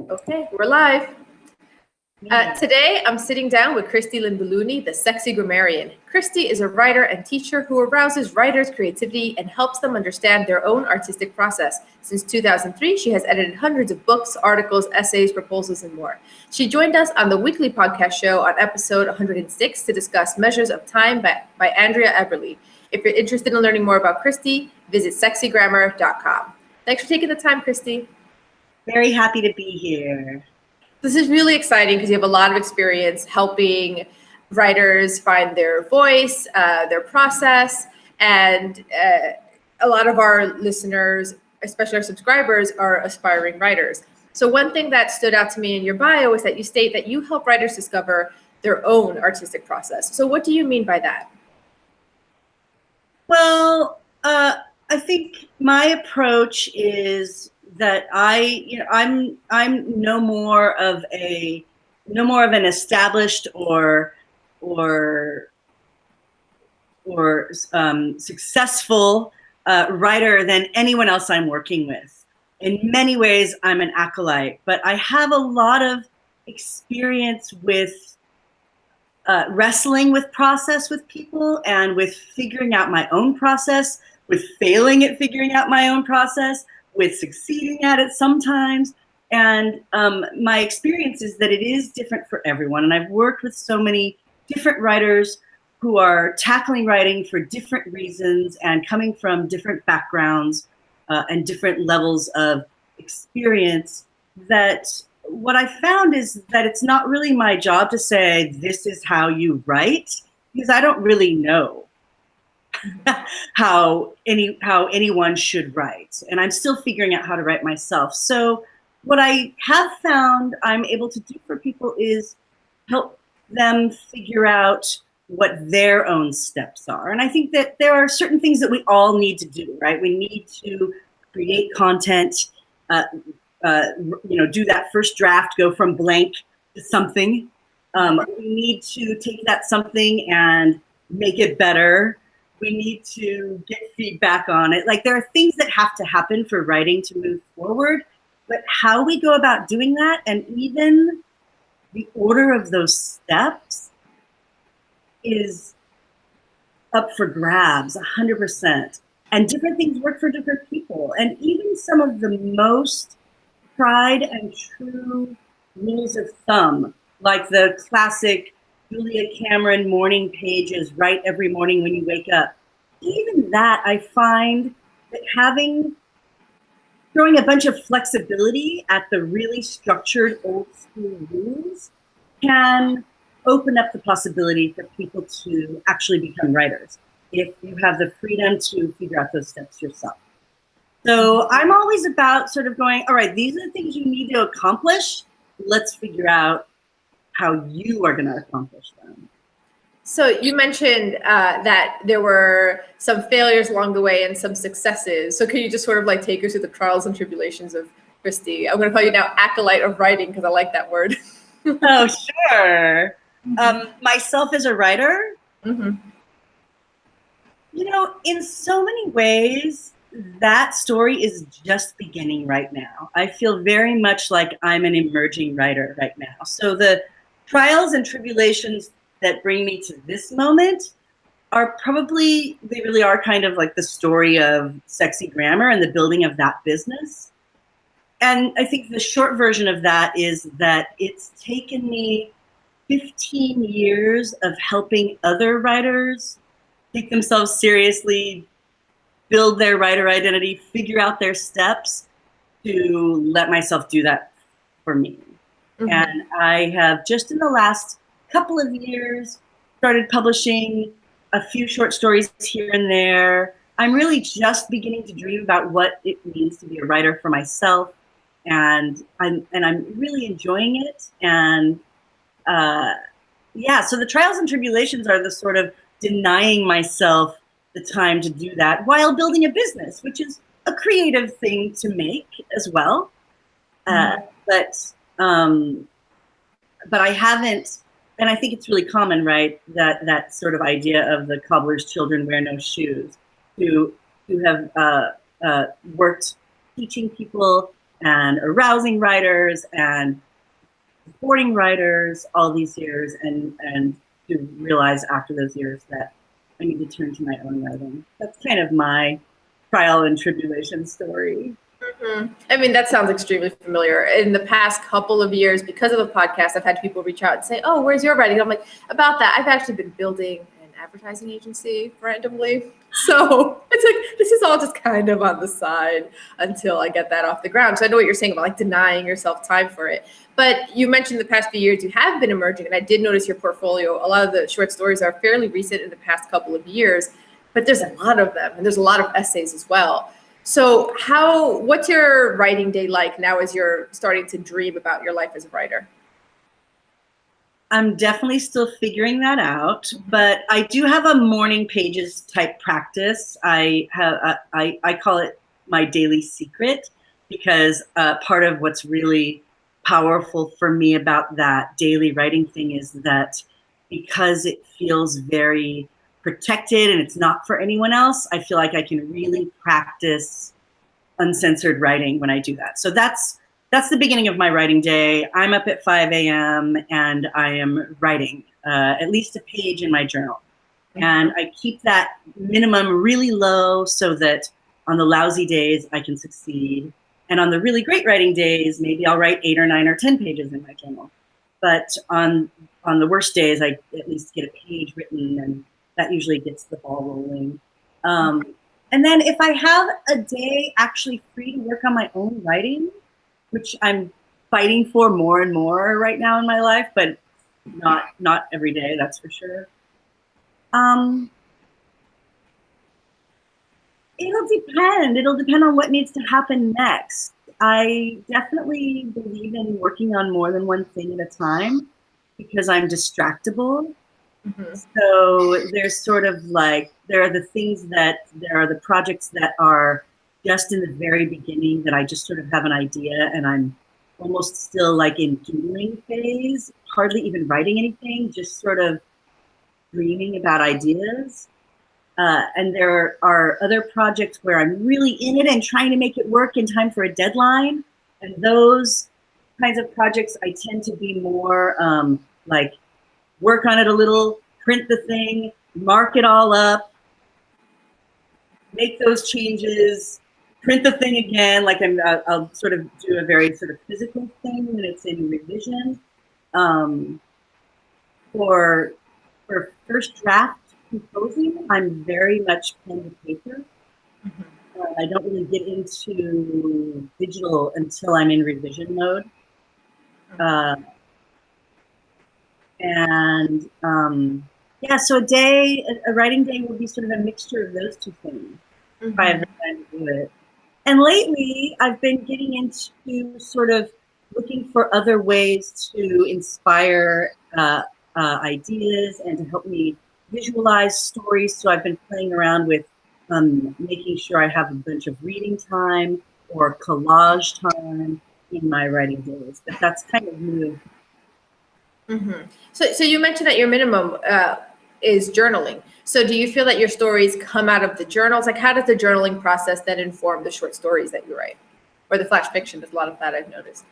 Okay, we're live. Today, I'm sitting down with Kristy Lin Biluni, the sexy grammarian. Kristy is a writer and teacher who arouses writers' creativity and helps them understand their own artistic process. Since 2003, she has edited hundreds of books, articles, essays, proposals, and more. She joined us on the weekly podcast show on episode 106 to discuss Measures of Time by Andrea Eberly. If you're interested in learning more about Kristy, visit sexygrammar.com. Thanks for taking the time, Kristy. Very happy to be here. This is really exciting because you have a lot of experience helping writers find their voice, their process, and a lot of our listeners, especially our subscribers, are aspiring writers. So one thing that stood out to me in your bio is that you state that you help writers discover their own artistic process. So what do you mean by that? Well, I think my approach is that I'm no more of an established or successful writer than anyone else I'm working with. In many ways, I'm an acolyte, but I have a lot of experience with wrestling with process with people and with figuring out my own process, with failing at figuring out my own process, with succeeding at it sometimes. And my experience is that it is different for everyone. And I've worked with so many different writers who are tackling writing for different reasons and coming from different backgrounds and different levels of experience, that what I found is that it's not really my job to say, this is how you write, because I don't really know how anyone should write, and I'm still figuring out how to write myself. So what I have found I'm able to do for people is help them figure out what their own steps are. And I think that there are certain things that we all need to do, right? We need to create content, do that first draft, go from blank to something. We need to take that something and make it better. We need to get feedback on it. Like, there are things that have to happen for writing to move forward, but how we go about doing that, and even the order of those steps, is up for grabs 100%. And different things work for different people. And even some of the most tried and true rules of thumb, like the classic Julia Cameron morning pages, write every morning when you wake up. Even that, I find that throwing a bunch of flexibility at the really structured old school rules can open up the possibility for people to actually become writers if you have the freedom to figure out those steps yourself. So I'm always about sort of going, all right, these are the things you need to accomplish. Let's figure out how you are going to accomplish them. So you mentioned that there were some failures along the way and some successes. So can you just sort of like take us through the trials and tribulations of Kristy? I'm going to call you now acolyte of writing because I like that word. Oh, sure. Myself as a writer, mm-hmm. In so many ways, that story is just beginning right now. I feel very much like I'm an emerging writer right now. So the trials and tribulations that bring me to this moment they really are kind of like the story of Sexy Grammar and the building of that business. And I think the short version of that is that it's taken me 15 years of helping other writers take themselves seriously, build their writer identity, figure out their steps, to let myself do that for me. Mm-hmm. And I have just in the last couple of years started publishing a few short stories here and there. I'm really just beginning to dream about what it means to be a writer for myself, and I'm really enjoying it. And so the trials and tribulations are the sort of denying myself the time to do that while building a business, which is a creative thing to make as well. Mm-hmm. But I haven't, and I think it's really common, right? That sort of idea of the cobbler's children wear no shoes, who have worked teaching people and arousing writers and supporting writers all these years, and to realize after those years that I need to turn to my own writing. That's kind of my trial and tribulation story. Mm-hmm. I mean, that sounds extremely familiar. In the past couple of years, because of the podcast, I've had people reach out and say, "Oh, where's your writing?" I'm like, about that, I've actually been building an advertising agency randomly. So it's like, this is all just kind of on the side until I get that off the ground. So I know what you're saying about like denying yourself time for it. But you mentioned the past few years you have been emerging, and I did notice your portfolio. A lot of the short stories are fairly recent in the past couple of years, but there's a lot of them, and there's a lot of essays as well. So what's your writing day like now as you're starting to dream about your life as a writer? I'm definitely still figuring that out, but I do have a morning pages type practice. I call it my daily secret, because part of what's really powerful for me about that daily writing thing is that because it feels very protected and it's not for anyone else, I feel like I can really practice uncensored writing when I do that. So that's the beginning of my writing day. I'm up at 5 a.m. and I am writing at least a page in my journal. And I keep that minimum really low so that on the lousy days I can succeed. And on the really great writing days, maybe I'll write 8 or 9 or 10 pages in my journal. But on the worst days, I at least get a page written, and that usually gets the ball rolling. And then if I have a day actually free to work on my own writing, which I'm fighting for more and more right now in my life, but not every day, that's for sure. It'll depend. It'll depend on what needs to happen next. I definitely believe in working on more than one thing at a time because I'm distractible. Mm-hmm. So there's sort of like, there are the projects that are just in the very beginning that I just sort of have an idea and I'm almost still like in doodling phase, hardly even writing anything, just sort of dreaming about ideas. And there are other projects where I'm really in it and trying to make it work in time for a deadline. And those kinds of projects, I tend to be more like work on it a little, print the thing, mark it all up, make those changes, print the thing again. Like I'll sort of do a very sort of physical thing when it's in revision. For first draft composing, I'm very much pen to paper. Mm-hmm. I don't really get into digital until I'm in revision mode. Yeah, so a writing day will be sort of a mixture of those two things. Mm-hmm. If I have the time to do it. And lately, I've been getting into sort of looking for other ways to inspire ideas and to help me visualize stories. So I've been playing around with making sure I have a bunch of reading time or collage time in my writing days. But that's kind of new. Mm-hmm. So you mentioned that your minimum is journaling. So do you feel that your stories come out of the journals? Like, how does the journaling process then inform the short stories that you write? Or the flash fiction? There's a lot of that I've noticed.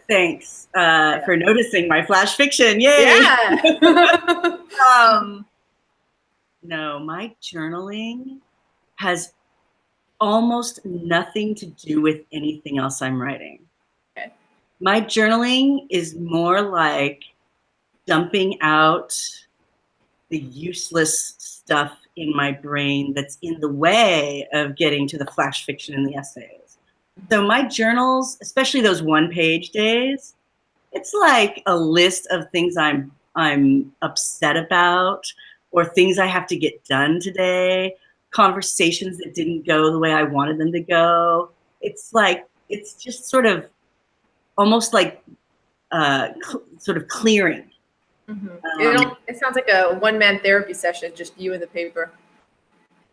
Thanks for noticing my flash fiction. Yay! Yeah. No, my journaling has almost nothing to do with anything else I'm writing. Okay. My journaling is more like dumping out the useless stuff in my brain that's in the way of getting to the flash fiction and the essays. So my journals, especially those one-page days, it's like a list of things I'm upset about or things I have to get done today, conversations that didn't go the way I wanted them to go. It's just sort of almost like sort of clearing. Mm-hmm. It sounds like a one-man therapy session, just you and the paper.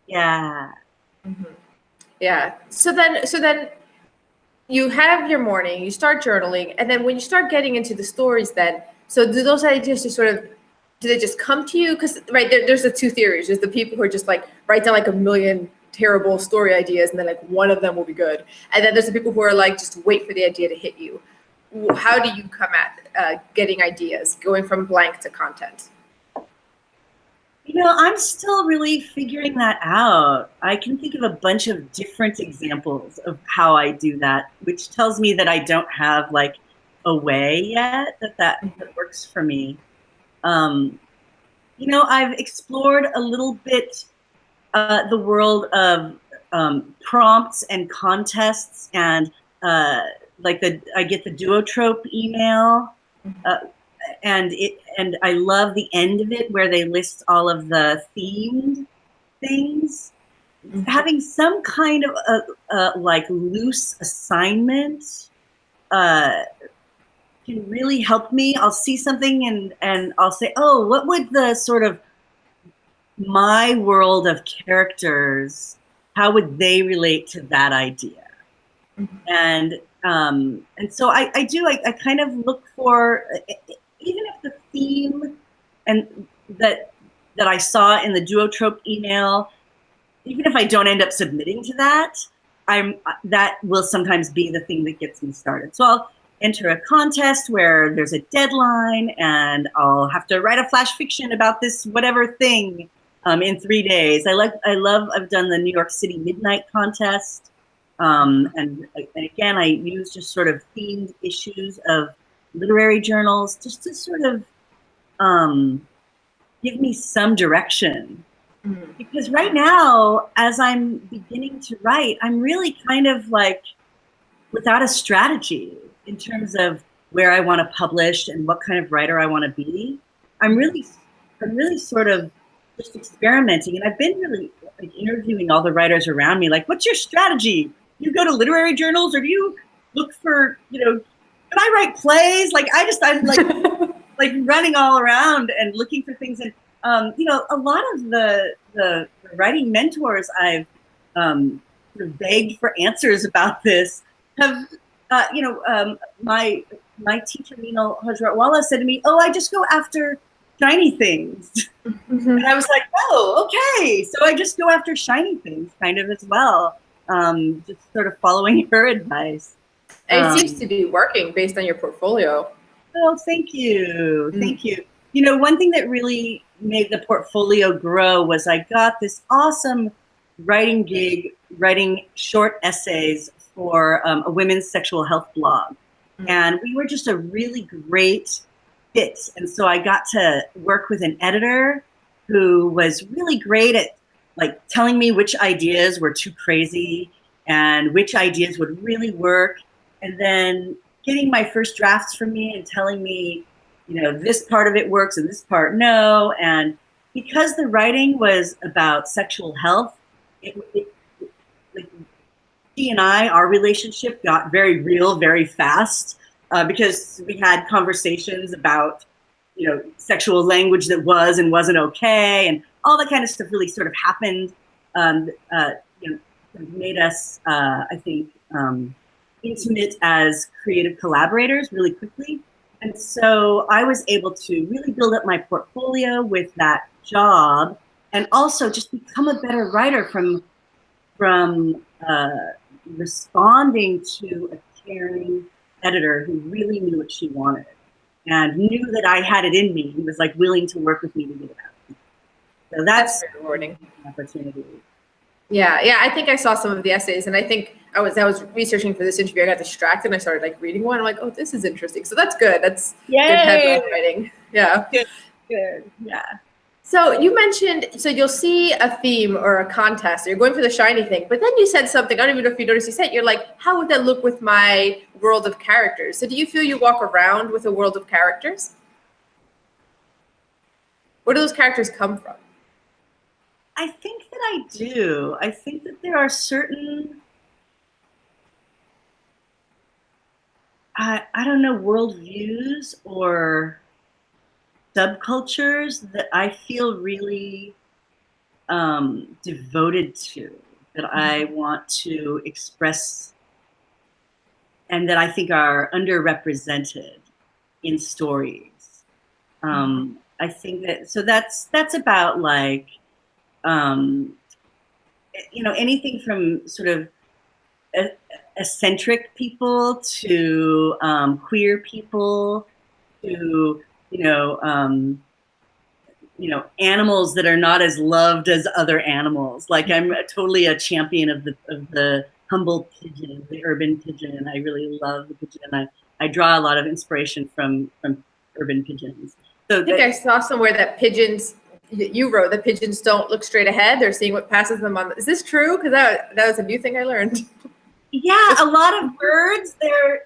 Yeah. Mm-hmm. Yeah. So then you have your morning, you start journaling, and then when you start getting into the stories then, so do those ideas just do they just come to you? Because, right, there's the two theories. There's the people who are just like, write down like a million terrible story ideas, and then like one of them will be good. And then there's the people who are like, just wait for the idea to hit you. How do you come at getting ideas, going from blank to content? You know, I'm still really figuring that out. I can think of a bunch of different examples of how I do that, which tells me that I don't have like a way yet that works for me. You know, I've explored a little bit the world of prompts and contests, and like I get the duotrope email, and I love the end of it where they list all of the themed things. Mm-hmm. Having some kind of like loose assignment can really help me. I'll see something and I'll say, oh, what would the sort of my world of characters, how would they relate to that idea? Mm-hmm. And so I kind of look for, even if the theme and that I saw in the duotrope email, even if I don't end up submitting to that, that will sometimes be the thing that gets me started. So I'll enter a contest where there's a deadline, and I'll have to write a flash fiction about this whatever thing in 3 days. I've done the New York City Midnight Contest, and again, I use just sort of themed issues of literary journals just to sort of give me some direction. Mm-hmm. Because right now, as I'm beginning to write, I'm really kind of like without a strategy in terms of where I want to publish and what kind of writer I want to be. I'm really sort of just experimenting, and I've been really like interviewing all the writers around me. Like, what's your strategy? Do you go to literary journals, or do you look for, can I write plays? Like, I'm like like running all around and looking for things. And a lot of the writing mentors I've sort of begged for answers about this have, my teacher, Nino Hajratwala, said to me, oh, I just go after shiny things. Mm-hmm. And I was like, oh, okay. So I just go after shiny things kind of as well. Just sort of following her advice. It seems to be working based on your portfolio. Oh, thank you. Mm-hmm. Thank you. You know, one thing that really made the portfolio grow was I got this awesome writing gig, writing short essays for a women's sexual health blog. Mm-hmm. And we were just a really great fit. And so I got to work with an editor who was really great at like telling me which ideas were too crazy and which ideas would really work. And then getting my first drafts from me and telling me, this part of it works and this part no. And because the writing was about sexual health, like she and our relationship got very real very fast because we had conversations about, sexual language that was and wasn't okay, and all that kind of stuff really sort of happened. Made us, I think, intimate as creative collaborators really quickly. And so I was able to really build up my portfolio with that job, and also just become a better writer from responding to a caring editor who really knew what she wanted and knew that I had it in me. He was like willing to work with me to get it out. So that's very rewarding opportunity. Yeah, I think I saw some of the essays, and I think I was researching for this interview. I got distracted and I started like reading one. I'm like, oh, this is interesting. So that's good. That's good headline writing. Yeah. Good. Yeah. So you mentioned, so you'll see a theme or a contest, or you're going for the shiny thing, but then you said something, I don't even know if you noticed you said, you're like, how would that look with my world of characters? So do you feel you walk around with a world of characters? Where do those characters come from? I think that I do. I think that there are certain, I don't know, worldviews or subcultures that I feel really devoted to, that I want to express, and that I think are underrepresented in stories. I think that, so that's about like, anything from sort of eccentric people to queer people to, animals that are not as loved as other animals. Like I'm totally a champion of the humble pigeon, the urban pigeon. I really love the pigeon. I draw a lot of inspiration from urban pigeons. So I think I saw somewhere that pigeons, you wrote that pigeons don't look straight ahead. They're seeing what passes them on. Is this true? Because that was a new thing I learned. Yeah, a lot of birds,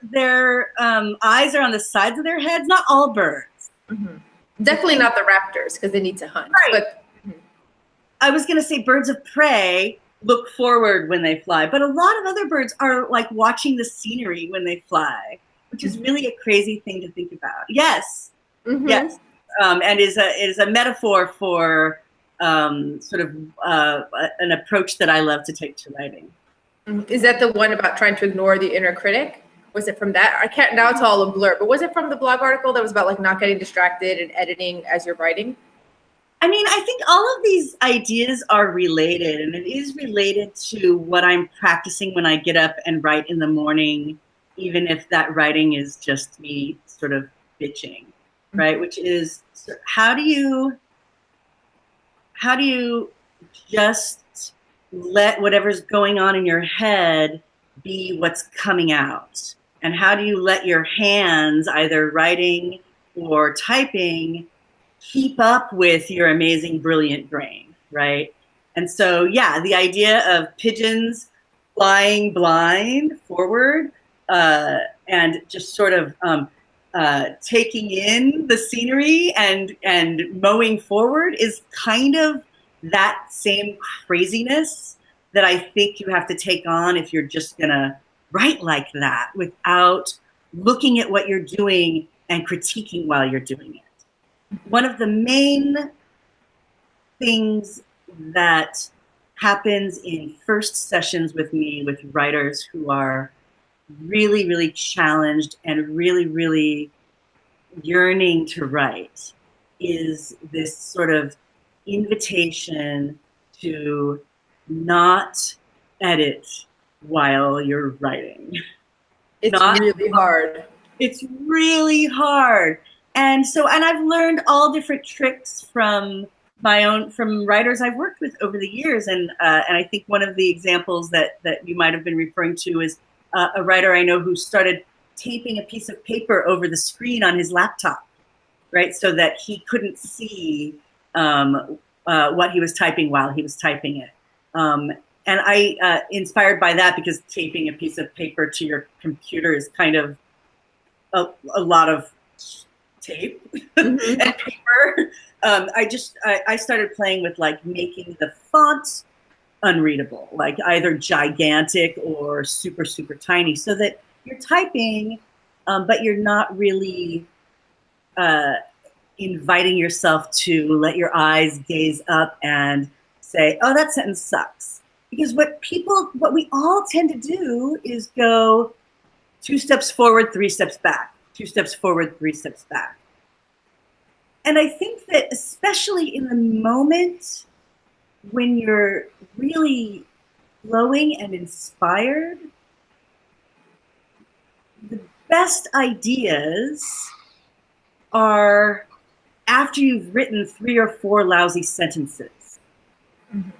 their eyes are on the sides of their heads. Not all birds. Mm-hmm. Definitely not the raptors, because they need to hunt. Right. But I was going to say birds of prey look forward when they fly, but a lot of other birds are like watching the scenery when they fly, which is really a crazy thing to think about. Yes, yes, and is a metaphor for sort of an approach that I love to take to writing. Is that the one about trying to ignore the inner critic? Was it from that? I can't, now it's all a blur, but was it from the blog article that was about like not getting distracted and editing as you're writing? I mean, I think all of these ideas are related, and it is related to what I'm practicing when I get up and write in the morning, even if that writing is just me sort of bitching, right? Which is, how do you just let whatever's going on in your head be what's coming out? And how do you let your hands, either writing or typing, keep up with your amazing, brilliant brain, right? And so, yeah, the idea of pigeons flying blind forward and just sort of taking in the scenery and mowing forward is kind of that same craziness that I think you have to take on if you're just gonna write like that without looking at what you're doing and critiquing while you're doing it. One of the main things that happens in first sessions with me with writers who are really, really challenged and really, really yearning to write is this sort of invitation to not edit while you're writing. It's really hard. It's really hard. And I've learned all different tricks from writers I've worked with over the years. And I think one of the examples that you might have been referring to is a writer I know who started taping a piece of paper over the screen on his laptop, right? So that he couldn't see what he was typing while he was typing it. And I, inspired by that, because taping a piece of paper to your computer is kind of a lot of tape and paper. I started playing with like making the font unreadable, like either gigantic or super, super tiny, so that you're typing, but you're not really inviting yourself to let your eyes gaze up and say, oh, that sentence sucks. Because what we all tend to do is go 2 steps forward, 3 steps back, 2 steps forward, 3 steps back. And I think that especially in the moment when you're really flowing and inspired, the best ideas are after you've written 3 or 4 lousy sentences. Mm-hmm.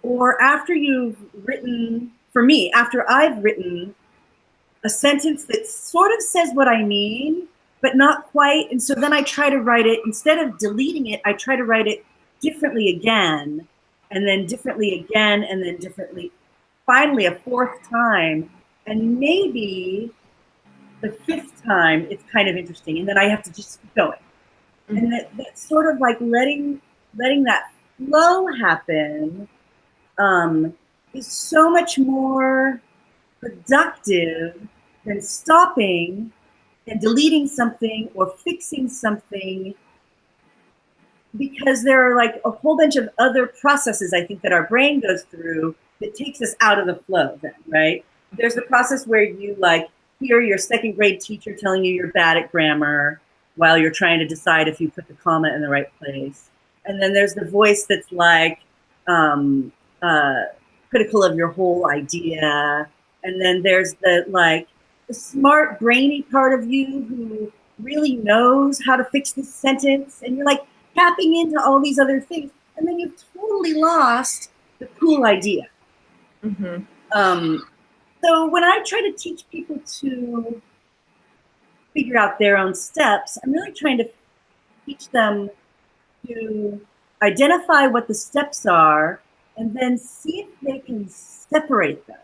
Or after you've written, for me, after I've written a sentence that sort of says what I mean, but not quite. And so then I try to write it, instead of deleting it, I try to write it differently again, and then differently again, and then differently, finally a 4th time. And maybe the 5th time, it's kind of interesting. And then I have to just keep going. Mm-hmm. And that sort of like letting that flow happen is so much more productive than stopping and deleting something or fixing something, because there are like a whole bunch of other processes I think that our brain goes through that takes us out of the flow then, right? There's the process where you like hear your 2nd grade teacher telling you you're bad at grammar while you're trying to decide if you put the comma in the right place. And then there's the voice that's like, critical of your whole idea. And then there's the smart, brainy part of you who really knows how to fix this sentence. And you're like tapping into all these other things. And then you've totally lost the cool idea. Mm-hmm. So when I try to teach people to figure out their own steps, I'm really trying to teach them to identify what the steps are and then see if they can separate them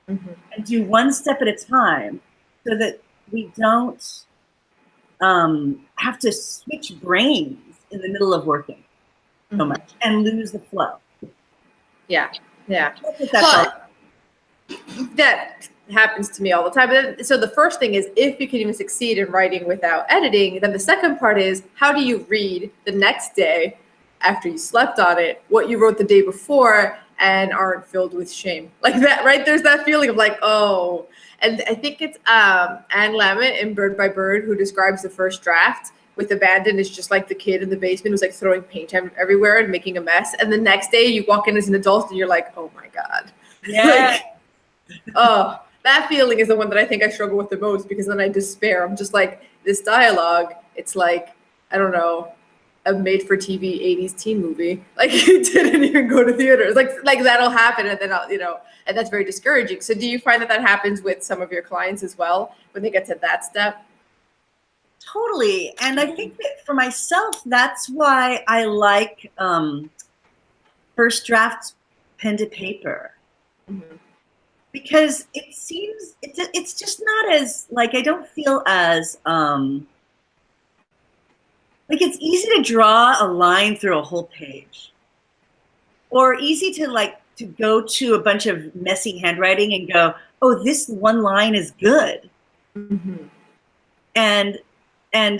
and do one step at a time so that we don't have to switch brains in the middle of working so much and lose the flow. Yeah. Well, that happens to me all the time. But so the first thing is, if you can even succeed in writing without editing, then the second part is, how do you read the next day after you slept on it what you wrote the day before and aren't filled with shame like that, right? There's that feeling of like, oh. And I think it's Anne Lamott in Bird by Bird who describes the first draft with abandon is just like the kid in the basement who's like throwing paint everywhere and making a mess. And the next day you walk in as an adult and you're like, oh my God. yeah. Oh, that feeling is the one that I think I struggle with the most, because then I despair. I'm just like, this dialogue, it's like, I don't know, a made-for-TV 80s teen movie. Like, you didn't even go to theaters. Like that'll happen, and then and that's very discouraging. So do you find that happens with some of your clients as well when they get to that step? Totally. And I think that for myself, that's why I like first draft pen to paper. Mm-hmm. Because it seems, it's just not as, like, I don't feel as, like, it's easy to draw a line through a whole page. Or easy to, to go to a bunch of messy handwriting and go, oh, this one line is good. Mm-hmm. And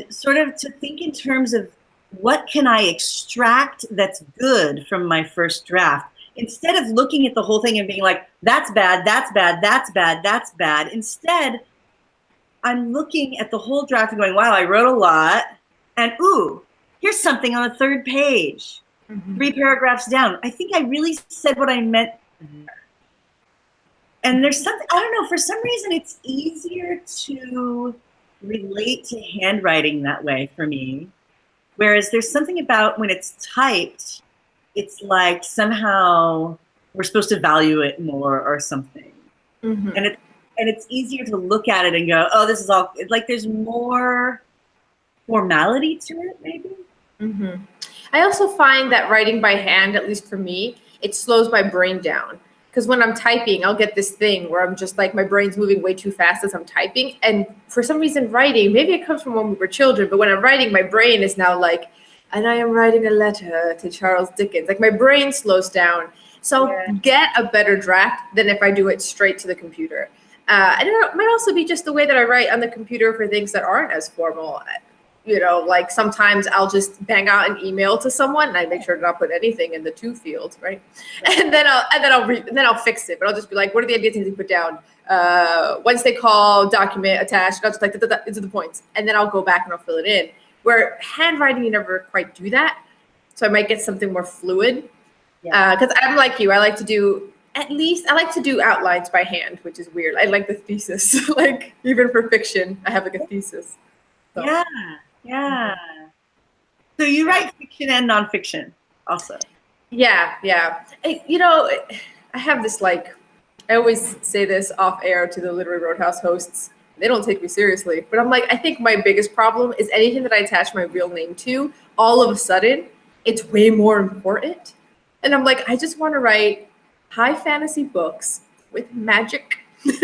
sort of to think in terms of what can I extract that's good from my first draft, instead of looking at the whole thing and being like, that's bad, that's bad, that's bad, that's bad. Instead, I'm looking at the whole draft and going, wow, I wrote a lot. And ooh, here's something on the third page, 3 paragraphs down. I think I really said what I meant there. And there's something, I don't know, for some reason it's easier to relate to handwriting that way for me. Whereas there's something about when it's typed, it's like somehow we're supposed to value it more or something. Mm-hmm. And it's easier to look at it and go, oh, this is all, like there's more formality to it, maybe. Mm-hmm. I also find that writing by hand, at least for me, it slows my brain down. Because when I'm typing, I'll get this thing where I'm just like, my brain's moving way too fast as I'm typing. And for some reason, writing, maybe it comes from when we were children, but when I'm writing, my brain is now like, and I am writing a letter to Charles Dickens. Like, my brain slows down. So I'll get a better draft than if I do it straight to the computer. And it might also be just the way that I write on the computer for things that aren't as formal. Like sometimes I'll just bang out an email to someone and I make sure to not put anything in the to field, right? And then I'll fix it. But I'll just be like, what are the ideas to put down? Once they call, document, attached, I'll just like into the points. And then I'll go back and I'll fill it in. Where handwriting, you never quite do that. So I might get something more fluid. Because I'm like you, I like to do outlines by hand, which is weird. I like the thesis. Like, even for fiction, I have like a thesis. So. Yeah. So you write fiction and nonfiction also. Yeah. I have this, like, I always say this off air to the Literary Roadhouse hosts. They don't take me seriously, but I'm like, I think my biggest problem is anything that I attach my real name to, all of a sudden, it's way more important. And I'm like, I just want to write high fantasy books with magic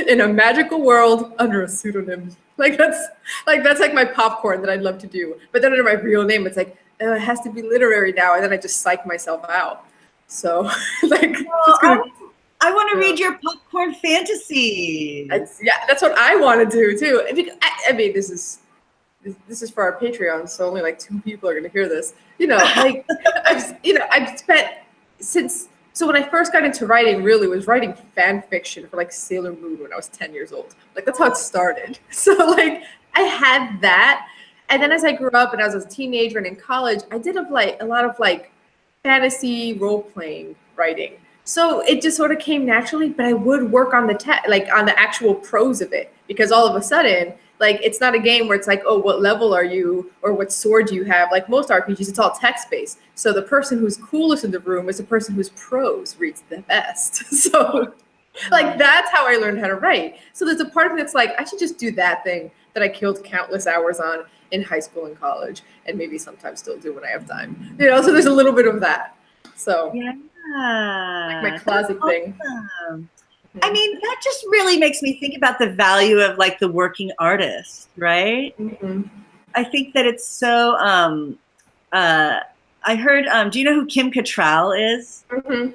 in a magical world under a pseudonym. That's like my popcorn that I'd love to do. But then under my real name, it's like, oh, it has to be literary now. And then I just psych myself out. So I want to read your popcorn fantasies. That's what I want to do too. I mean, this is for our Patreon, so only like 2 people are going to hear this. I've spent so when I first got into writing, really was writing fan fiction for like Sailor Moon when I was 10 years old. Like, that's how it started. So like I had that, and then as I grew up and as I was a teenager and in college, I did a lot of like fantasy role playing writing. So it just sort of came naturally, but I would work on the like on the actual prose of it, because all of a sudden, like, it's not a game where it's like, oh, what level are you or what sword do you have? Like most RPGs, it's all text based. So the person who's coolest in the room is the person whose prose reads the best. So like that's how I learned how to write. So there's a part of me that's like, I should just do that thing that I killed countless hours on in high school and college, and maybe sometimes still do when I have time. You know, so there's a little bit of that. So Yeah. like my closet thing. Awesome. I mean, that just really makes me think about the value of like the working artist, right? Mm-hmm. I think that it's so, I heard, do you know who Kim Cattrall is? Mm-hmm.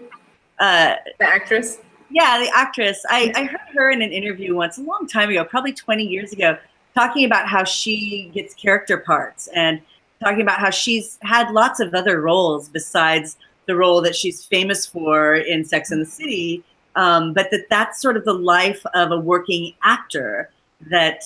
The actress? Yeah, the actress. I heard her in an interview once, a long time ago, probably 20 years ago, talking about how she gets character parts and talking about how she's had lots of other roles besides the role that she's famous for in Sex and the City, but that's sort of the life of a working actor, that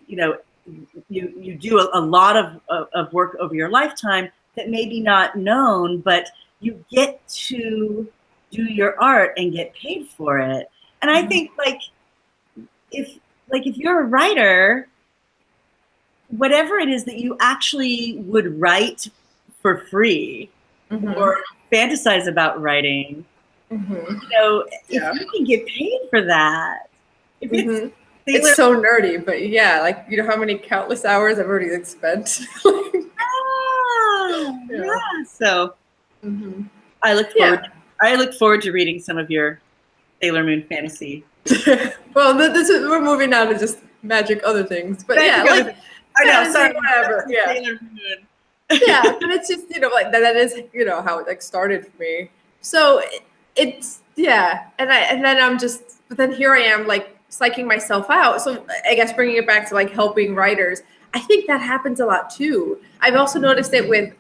you do a lot of work over your lifetime that may be not known, but you get to do your art and get paid for it. And I think if you're a writer, whatever it is that you actually would write for free, or fantasize about writing, if you can get paid for that, if it's so nerdy, but yeah, like, you know how many countless hours I've already spent. So I look forward to reading some of your Sailor Moon fantasy. Well, we're moving now to just magic other things, but yeah, like, I know, sorry, whatever. Yeah. Sailor Moon. Yeah, but it's just, you know, like that is, you know, how it like started for me. So it's and then I'm just, but then here I am like psyching myself out. So I guess bringing it back to like helping writers, I think that happens a lot too. I've also noticed it with,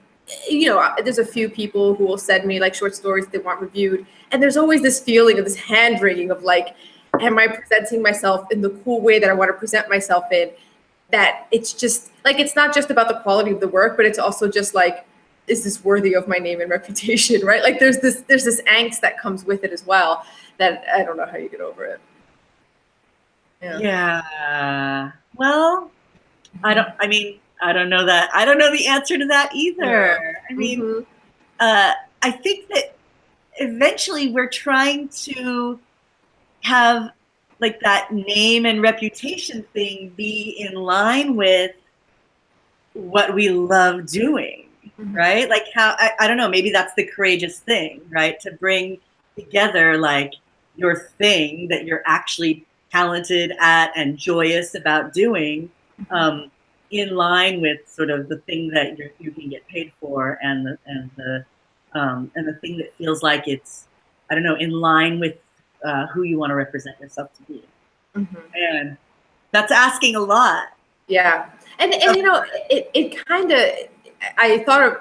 you know, there's a few people who will send me like short stories they want reviewed, and there's always this feeling of this hand wringing of like, am I presenting myself in the cool way that I want to present myself in? That it's just like, it's not just about the quality of the work, but it's also just like, is this worthy of my name and reputation, right? Like there's this angst that comes with it as well, that I don't know how you get over it. Yeah. Well, I don't know that. I don't know the answer to that either. Yeah. I mean, I think that eventually we're trying to have like that name and reputation thing be in line with what we love doing, right? Like how, I don't know, maybe that's the courageous thing, right? To bring together like your thing that you're actually talented at and joyous about doing, in line with sort of the thing that you can get paid for, and the thing that feels like it's, I don't know, in line with who you want to represent yourself to be. And that's asking a lot. Yeah. And you know, it kind of, I thought of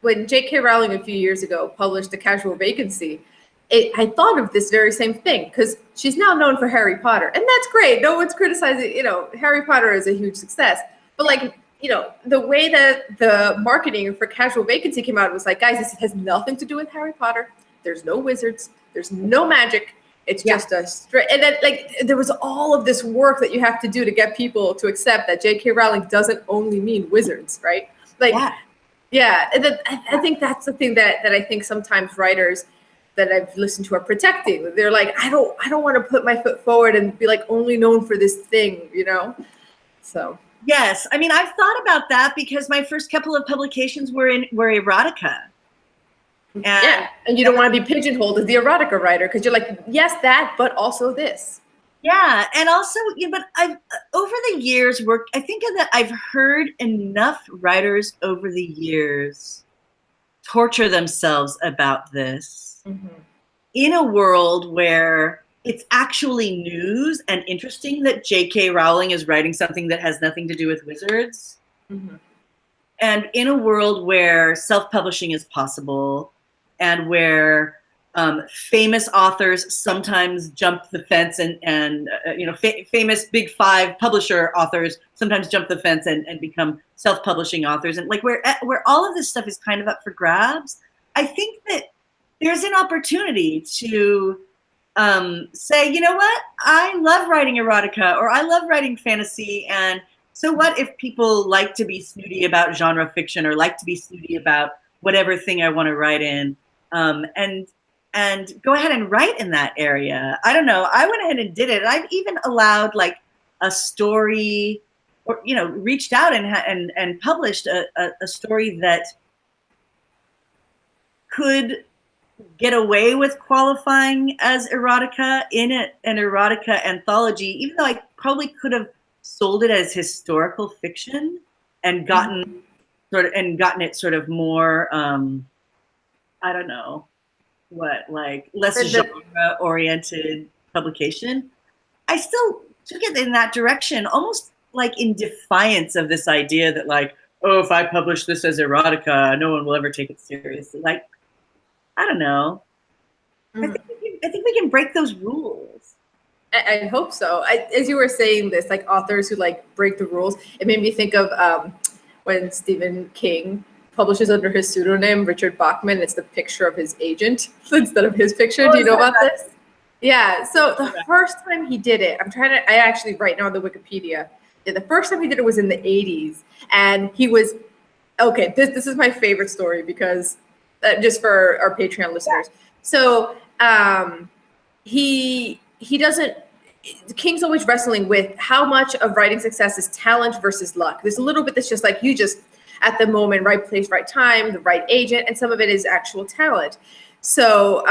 when J.K. Rowling a few years ago published A Casual Vacancy, I thought of this very same thing, because she's now known for Harry Potter, and that's great. No one's criticizing, you know, Harry Potter is a huge success, but like, you know, the way that the marketing for Casual Vacancy came out was like, guys, this has nothing to do with Harry Potter. There's no wizards. There's no magic. It's just a straight, and then like there was all of this work that you have to do to get people to accept that J.K. Rowling doesn't only mean wizards, right? Like, and then I think that's the thing that I think sometimes writers that I've listened to are protecting. They're like, I don't want to put my foot forward and be like only known for this thing, you know? So yes, I mean, I've thought about that because my first couple of publications were erotica. And you don't want to be pigeonholed as the erotica writer, because you're like, yes, that, but also this. Yeah, and also, but I've over the years I think that I've heard enough writers over the years torture themselves about this in a world where it's actually news and interesting that J.K. Rowling is writing something that has nothing to do with wizards. And in a world where self-publishing is possible, and where famous authors sometimes jump the fence, and famous big 5 publisher authors sometimes jump the fence and become self-publishing authors, and like where all of this stuff is kind of up for grabs, I think that there's an opportunity to say, you know what, I love writing erotica, or I love writing fantasy, and so what if people like to be snooty about genre fiction, or like to be snooty about whatever thing I want to write in, and go ahead and write in that area. I don't know. I went ahead and did it. I've even allowed like a story, or reached out and published a story that could get away with qualifying as erotica in an erotica anthology, even though I probably could have sold it as historical fiction and gotten it sort of more I don't know what, like less genre oriented publication. I still took it in that direction, almost like in defiance of this idea that like, oh, if I publish this as erotica, no one will ever take it seriously. Like, I don't know. I think we can break those rules. I hope so. As you were saying this, like authors who like break the rules, it made me think of when Stephen King publishes under his pseudonym, Richard Bachman. It's the picture of his agent instead of his picture. Do you know about this? Yeah. So the first time he did it, I actually right now on the Wikipedia. Yeah, the first time he did it was in the 80s. And he was, okay, this is my favorite story because just for our Patreon listeners. So he doesn't, King's always wrestling with how much of writing success is talent versus luck. There's a little bit that's just like you just at the moment, right place, right time, the right agent, and some of it is actual talent. So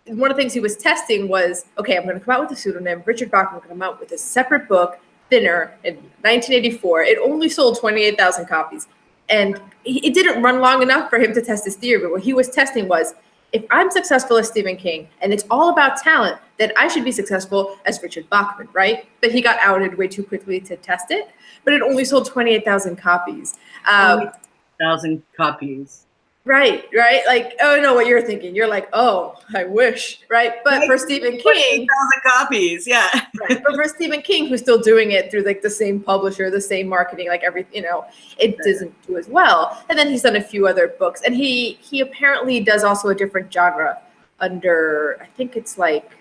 one of the things he was testing was, okay, I'm going to come out with a pseudonym. Richard Bachman going to come out with a separate book, Thinner, in 1984. It only sold 28,000 copies. And it didn't run long enough for him to test his theory. But what he was testing was, if I'm successful as Stephen King and it's all about talent, then I should be successful as Richard Bachman, right? But he got outed way too quickly to test it. But it only sold 28,000 copies. 1,000 copies. Right. Like, oh, no, what you're thinking. You're like, oh, I wish, right? But for Stephen King, 1,000 copies, yeah. Right. But for Stephen King, who's still doing it through like the same publisher, the same marketing, like everything, it doesn't do as well. And then he's done a few other books, and he apparently does also a different genre under, I think it's like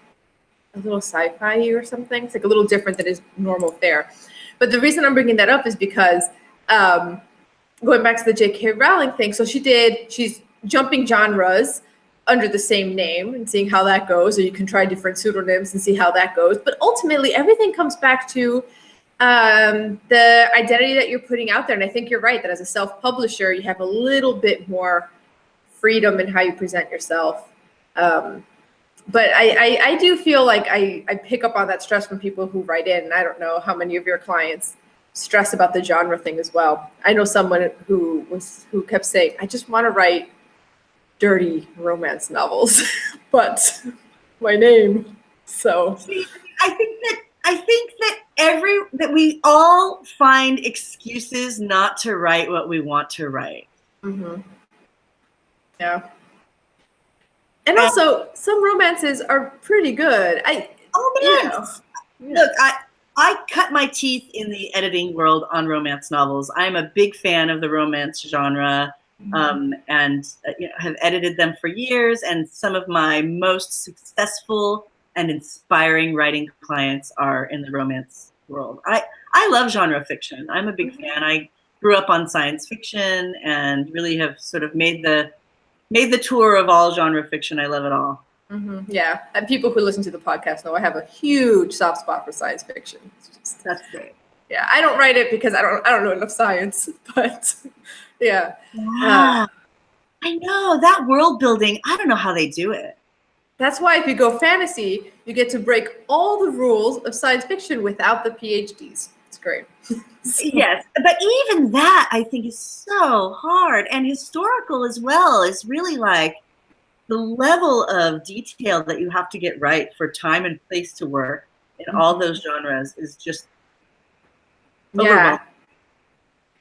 a little sci-fi or something. It's like a little different than his normal fare. But the reason I'm bringing that up is because going back to the J.K. Rowling thing, so she's jumping genres under the same name and seeing how that goes, or you can try different pseudonyms and see how that goes. But ultimately, everything comes back to the identity that you're putting out there. And I think you're right that as a self-publisher, you have a little bit more freedom in how you present yourself. But I do feel like I pick up on that stress from people who write in. And I don't know how many of your clients stress about the genre thing as well. I know someone who kept saying, I just want to write dirty romance novels, but my name. So I think that we all find excuses not to write what we want to write. Mm-hmm. Yeah. And also, some romances are pretty good. Look, I cut my teeth in the editing world on romance novels. I'm a big fan of the romance genre, and have edited them for years. And some of my most successful and inspiring writing clients are in the romance world. I love genre fiction. I'm a big fan. I grew up on science fiction and really have sort of made the tour of all genre fiction. I love it all. Yeah, and people who listen to the podcast know I have a huge soft spot for science fiction. That's great. Yeah, I don't write it because I don't know enough science, but yeah. Wow. I know that world building. I don't know how they do it. That's why if you go fantasy, you get to break all the rules of science fiction without the PhDs. It's great. Yes, but even that I think is so hard, and historical as well is really like the level of detail that you have to get right for time and place to work in all those genres is just overwhelming.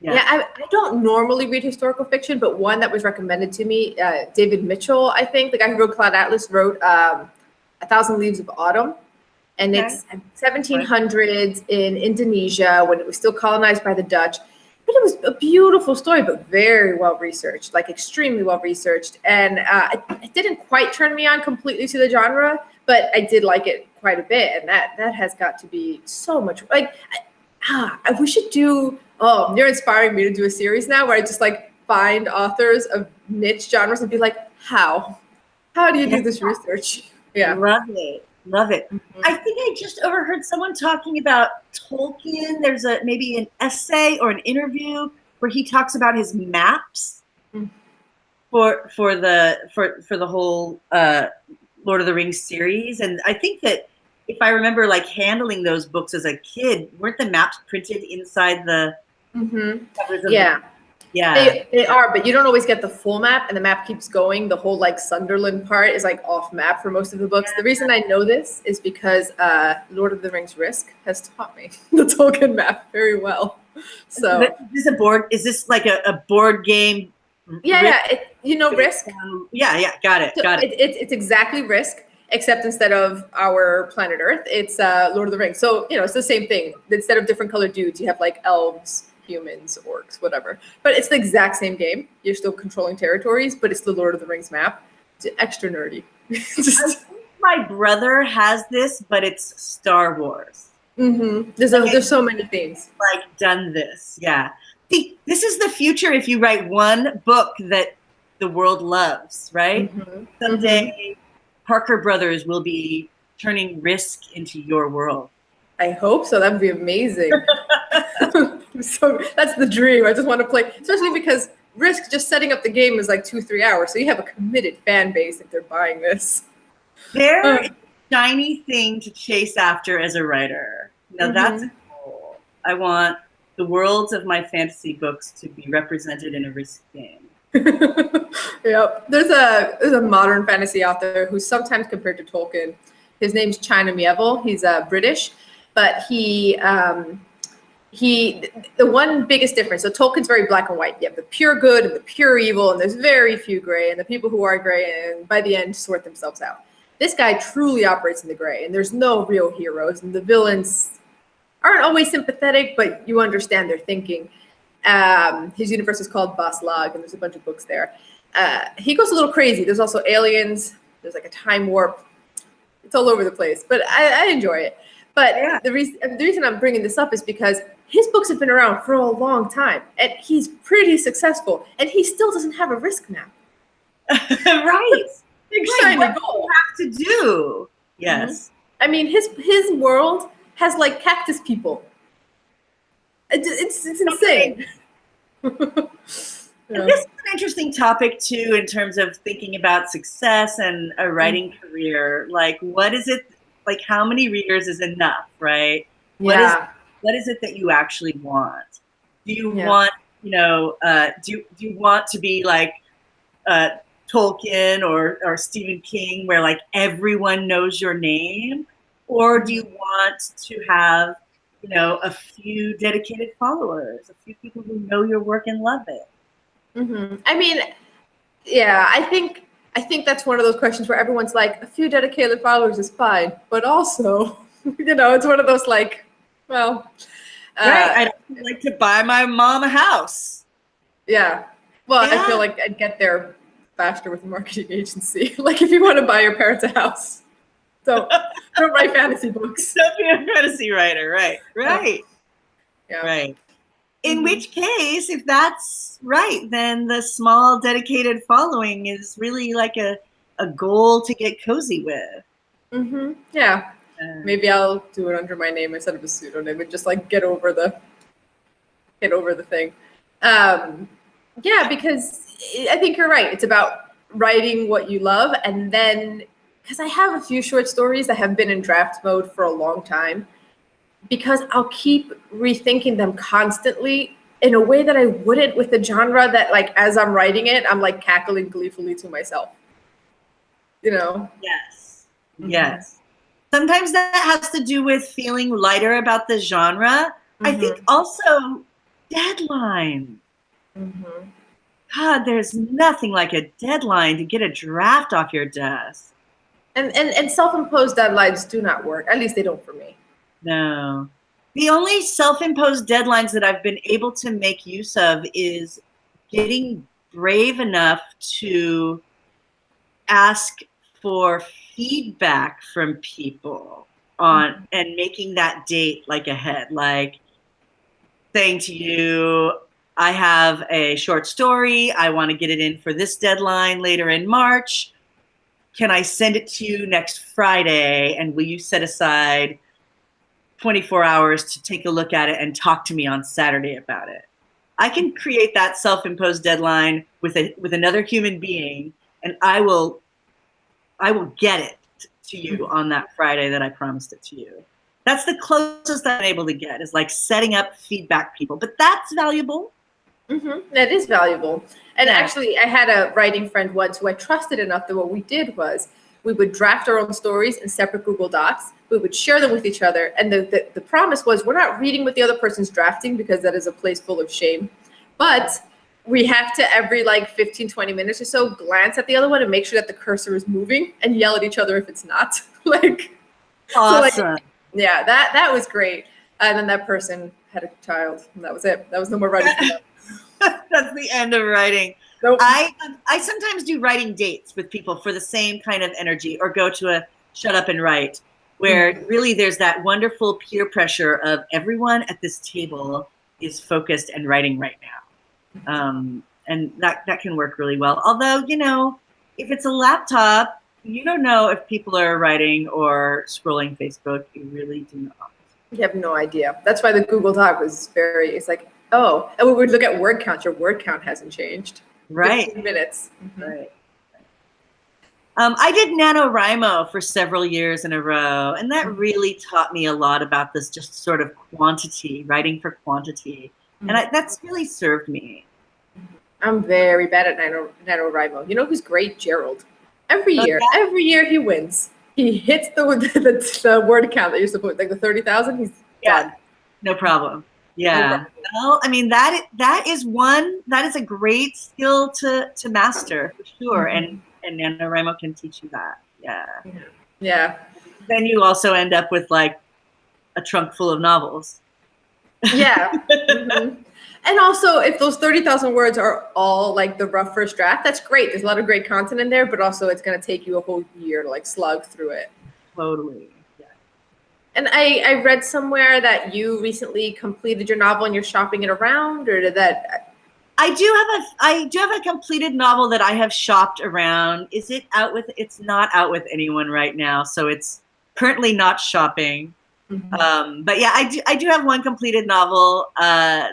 Yeah, I don't normally read historical fiction, but one that was recommended to me, David Mitchell, I think, the guy who wrote Cloud Atlas, wrote A Thousand Leaves of Autumn. And it's 1700s in Indonesia when it was still colonized by the Dutch. But it was a beautiful story, but very well researched, like extremely well researched. And it didn't quite turn me on completely to the genre, but I did like it quite a bit. And that has got to be so much like, we should do, oh, you're inspiring me to do a series now where I just like find authors of niche genres and be like, how do you do this research? Yeah. Love it. Love it. Mm-hmm. I think I just overheard someone talking about Tolkien. There's maybe an essay or an interview where he talks about his maps for the whole Lord of the Rings series. And I think that if I remember like handling those books as a kid, weren't the maps printed inside the covers of Yeah, they are, but you don't always get the full map, and the map keeps going. The whole like Sunderland part is like off map for most of the books. The reason I know this is because Lord of the Rings Risk has taught me the Tolkien map very well. So is this like a board game? Yeah, Risk. Got it. It's exactly Risk, except instead of our planet Earth, it's Lord of the Rings. So it's the same thing. Instead of different colored dudes, you have like elves, humans, orcs, whatever. But it's the exact same game. You're still controlling territories, but it's the Lord of the Rings map. It's extra nerdy. I think my brother has this, but it's Star Wars. There's so many things. Like done this, yeah. See, this is the future if you write one book that the world loves, right? Someday Parker Brothers will be turning Risk into your world. I hope so. That would be amazing. So that's the dream. I just want to play, especially because Risk, just setting up the game is like 2-3 hours. So you have a committed fan base if they're buying this. There is a shiny thing to chase after as a writer. Now that's a goal. I want the worlds of my fantasy books to be represented in a Risk game. Yep. There's a modern fantasy author who's sometimes compared to Tolkien. His name's China Mieville. He's British, but the one biggest difference, so Tolkien's very black and white. You have the pure good and the pure evil, and there's very few gray, and the people who are gray and by the end sort themselves out. This guy truly operates in the gray, and there's no real heroes, and the villains aren't always sympathetic, but you understand their thinking. His universe is called Baslag, and there's a bunch of books there. He goes a little crazy. There's also aliens. There's like a time warp. It's all over the place, but I enjoy it. But the reason I'm bringing this up is because his books have been around for a long time, and he's pretty successful, and he still doesn't have a Risk map. Right. Big shiny what goal. do you have to do? Yes. I mean, his world has like cactus people. It's insane. This is an interesting topic too, in terms of thinking about success and a writing career. Like, what is it? Like, how many readers is enough, right? What is it that you actually want? Do you want, do you want to be like Tolkien or Stephen King, where like everyone knows your name, or do you want to have, a few dedicated followers, a few people who know your work and love it? I mean, yeah, I think that's one of those questions where everyone's like, a few dedicated followers is fine, but also, it's one of those like, well, right. I'd like to buy my mom a house. Yeah. Well, I feel like I'd get there faster with a marketing agency. Like, if you want to buy your parents a house, don't write fantasy books. Don't be a fantasy writer, right? Yeah. Right. In which case, if that's right, then the small dedicated following is really like a goal to get cozy with. Yeah. Maybe I'll do it under my name instead of a pseudonym and just like get over the thing. Yeah, because I think you're right. It's about writing what you love, and then because I have a few short stories that have been in draft mode for a long time, because I'll keep rethinking them constantly in a way that I wouldn't with a genre that, like, as I'm writing it, I'm like cackling gleefully to myself. Yes. Yes. Sometimes that has to do with feeling lighter about the genre. I think also deadline. God, there's nothing like a deadline to get a draft off your desk. And self-imposed deadlines do not work. At least they don't for me. No. The only self-imposed deadlines that I've been able to make use of is getting brave enough to ask for feedback from people on and making that date like ahead, like saying to you, I have a short story, I want to get it in for this deadline later in March. Can I send it to you next Friday? And will you set aside 24 hours to take a look at it and talk to me on Saturday about it? I can create that self-imposed deadline with another human being, and I will get it to you on that Friday that I promised it to you. That's the closest I'm able to get, is like setting up feedback people. But that's valuable. That is valuable. And actually, I had a writing friend once who I trusted enough that what we did was we would draft our own stories in separate Google Docs. We would share them with each other. And the promise was, we're not reading what the other person's drafting, because that is a place full of shame. But we have to, every like 15, 20 minutes or so, glance at the other one and make sure that the cursor is moving and yell at each other if it's not. Like, awesome. So like, yeah, that was great. And then that person had a child, and that was it. That was no more writing for them. That's the end of writing. Nope. I sometimes do writing dates with people for the same kind of energy, or go to a shut up and write, where really there's that wonderful peer pressure of everyone at this table is focused and writing right now. And that can work really well. Although, you know, if it's a laptop, you don't know if people are writing or scrolling Facebook. You really do not. You have no idea. That's why the Google Doc was it's like, oh, and we would look at word count. Your word count hasn't changed. Right. 15 minutes. Right. I did NaNoWriMo for several years in a row, and that really taught me a lot about this just sort of quantity, writing for quantity. And that's really served me. I'm very bad at NaNoWriMo. You know who's great? Gerald. Every year he wins. He hits the word count that you're supposed, like the 30,000. He's done. No problem. Yeah. Well, I mean, that is a great skill to master for sure. And NaNoWriMo can teach you that. Yeah. Yeah. Then you also end up with like a trunk full of novels. Yeah. And also, if those 30,000 words are all like the rough first draft, that's great. There's a lot of great content in there, but also it's going to take you a whole year to like slug through it. Totally. Yeah. And I read somewhere that you recently completed your novel and you're shopping it around, or did that? I do have a completed novel that I have shopped around. Is it out with? It's not out with anyone right now, so it's currently not shopping. But yeah, I do have one completed novel well,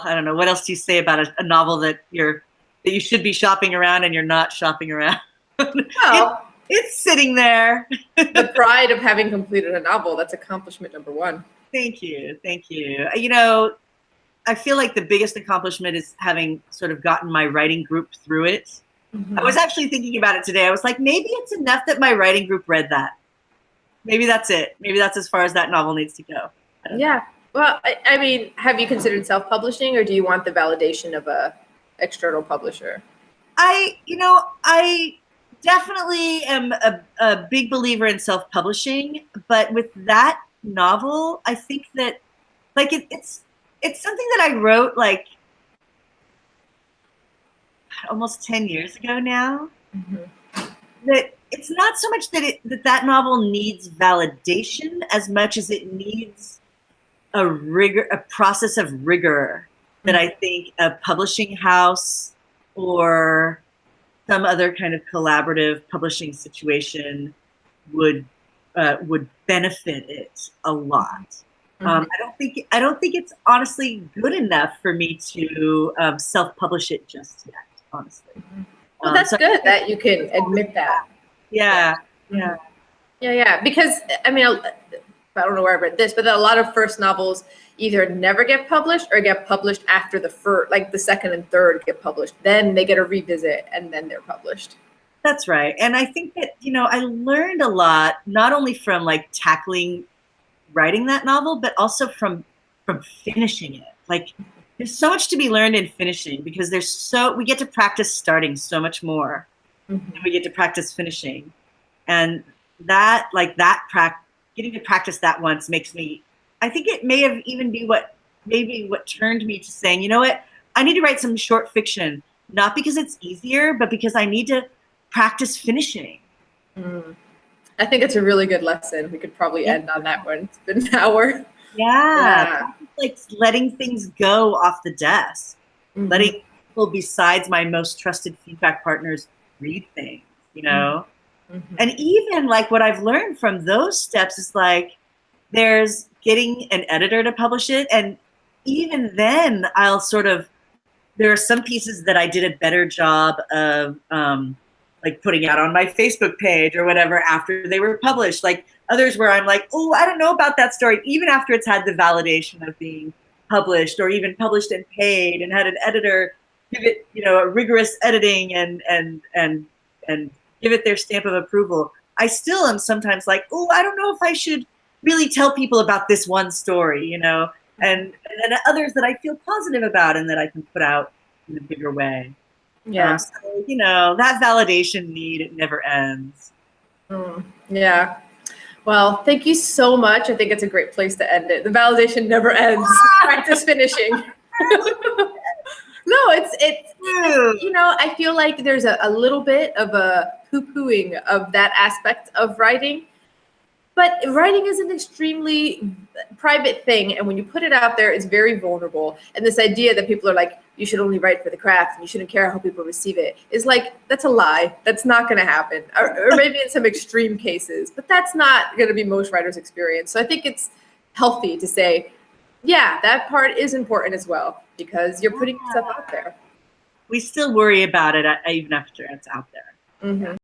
I don't know, what else do you say about a novel that you should be shopping around and you're not shopping around? Well, it's sitting there. The pride of having completed a novel, that's accomplishment number one. Thank you. You know, I feel like the biggest accomplishment is having sort of gotten my writing group through it. I was actually thinking about it today. I was like, maybe it's enough that my writing group read that. Maybe that's it. Maybe that's as far as that novel needs to go. Yeah. Well, I mean, have you considered self-publishing, or do you want the validation of a external publisher? I definitely am a big believer in self-publishing, but with that novel, I think that like it's something that I wrote like almost 10 years ago now. That it's not so much that that novel needs validation as much as it needs a process of rigor that I think a publishing house or some other kind of collaborative publishing situation would benefit it a lot. I don't think it's honestly good enough for me to self-publish it just yet, honestly. Well, that's good that you can admit that. Yeah. Because I mean, I don't know where I read this, but a lot of first novels either never get published or get published after the first, like the second and third get published. Then they get a revisit and then they're published. That's right. And I think that, you know, I learned a lot, not only from like writing that novel, but also from finishing it. Like there's so much to be learned in finishing, because we get to practice starting so much more than we get to practice finishing. And that getting to practice that once makes me, I think it may have even be what turned me to saying, you know what, I need to write some short fiction, not because it's easier, but because I need to practice finishing. I think it's a really good lesson. We could probably end on that one. It's been an hour. Yeah. Like letting things go off the desk, letting people besides my most trusted feedback partners read things, you know? And even like what I've learned from those steps is like, there's getting an editor to publish it. And even then I'll sort of, there are some pieces that I did a better job of like putting out on my Facebook page or whatever after they were published. Like others where I'm like, oh, I don't know about that story, even after it's had the validation of being published or even published and paid and had an editor give it, you know, a rigorous editing and give it their stamp of approval. I still am sometimes like, oh, I don't know if I should really tell people about this one story, you know, and then others that I feel positive about and that I can put out in a bigger way. Yeah. So, you know, that validation need, it never ends. Yeah. Well, thank you so much. I think it's a great place to end it. The validation never ends. Practice finishing. No, it's you know, I feel like there's a little bit of a poo-pooing of that aspect of writing. But writing is an extremely private thing. And when you put it out there, it's very vulnerable. And this idea that people are like, you should only write for the craft and you shouldn't care how people receive it is like, that's a lie. That's not going to happen. Or maybe in some extreme cases, but that's not going to be most writers' experience. So I think it's healthy to say, yeah, that part is important as well, because you're putting yourself out there. We still worry about it even after it's out there.